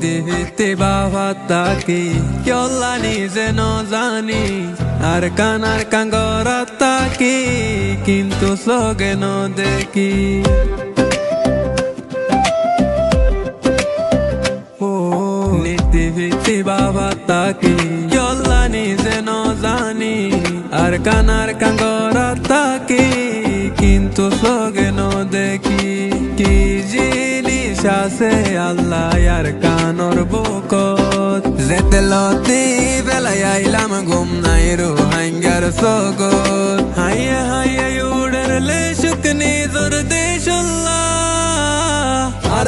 নীতি ভিত্তি বাবা তাকি কেলা নিজে ন জানি আর কাঙ্গরা তাকি কিন্তু সগে ন দেখি নীতি ভিত্তি বাবা তাকি কেলা নিজে ন জানি আর কাঙ্গরা তাকি কিন্তু সগে ন দেখি কি জিনিস আছে আল্লাহ আর কানর বুকত যেতে লতি বেলায় আইলাম ঘুম নাই রো হাঙ্গার সগত হাইয়া হাইয়া উড়লে শুকনি জোর দেশুল্লাহ আর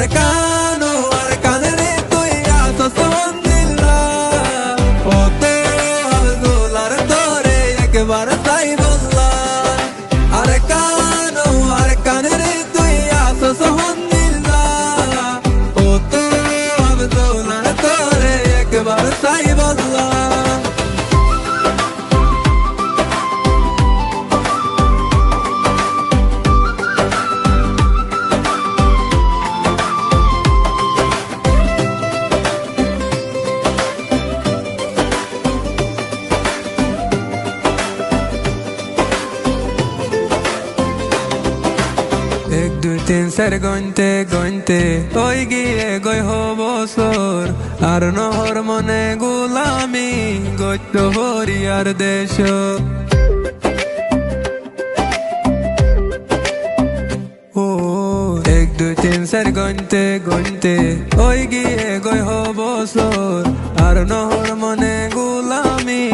কানরে তুই আসো সন্দিল্লাহ ওতে আব্দুলার তোরে একবার তাই বললা আর কানরে তুই আসো সন্দিল্লাহ ওতে আব্দুলার তোরে একবার তাই বললা এক দুই তিন চার গইনতে ওই গিয়ে গই বছর আর নহর মনে গোলামি গত্য হরিয়ার দেশ ও এক দুই তিন চার গইনতে ওই গিয়ে গই বছর আর নহর মনে গোলামি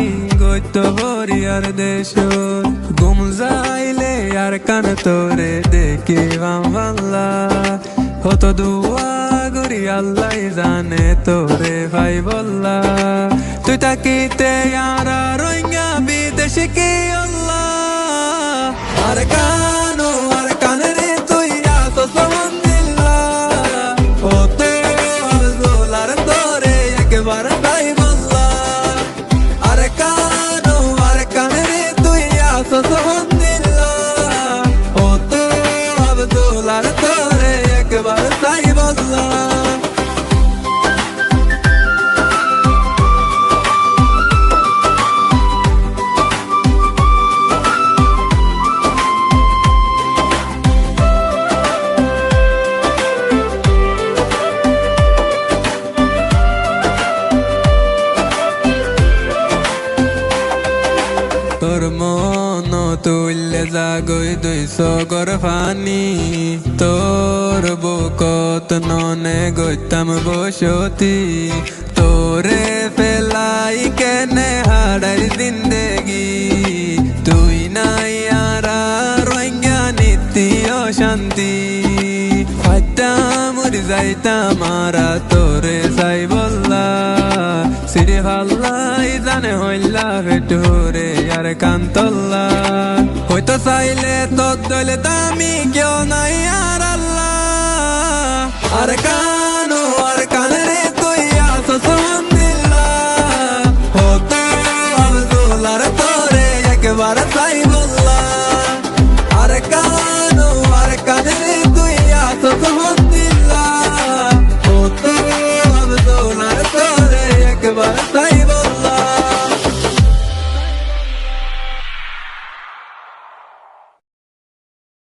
গত্য হরিয়ার দেশ গুম যাইলে আর কান তোরে দেখি বাংলা হতো দুয়া গরি আল্লাহ জানে তোরে ভাই বললা তুই তাকিতে আর রোহিঙ্গা বিদেশে কি আল্লাহ আর কানরে তুই আসো সন্দিল্লাহ ওতে আব্দুলার তোরে একবার ভাই বললা আর কানরে তুই আসো সন্দিল্লাহ ওতে আব্দুলার তোরে একবার তাই বললা তোর মন তুললে জাগই 200 গর ফানি তোর বুকত ননে গইতাম বসতি তোরে ফেলাই কেনে হাড়াই জিন্দেগি তুই নাই আর রোহিঙ্গা নীতি অশান্তি ফাইতা মরি যাইতাম মারা তোরে যাই বললা সিরে ভাল্লাই জানে হইলা ভেটুরে আর কান্তল্লা হয়তো চাইলে তোর দলে দামি কেউ নাই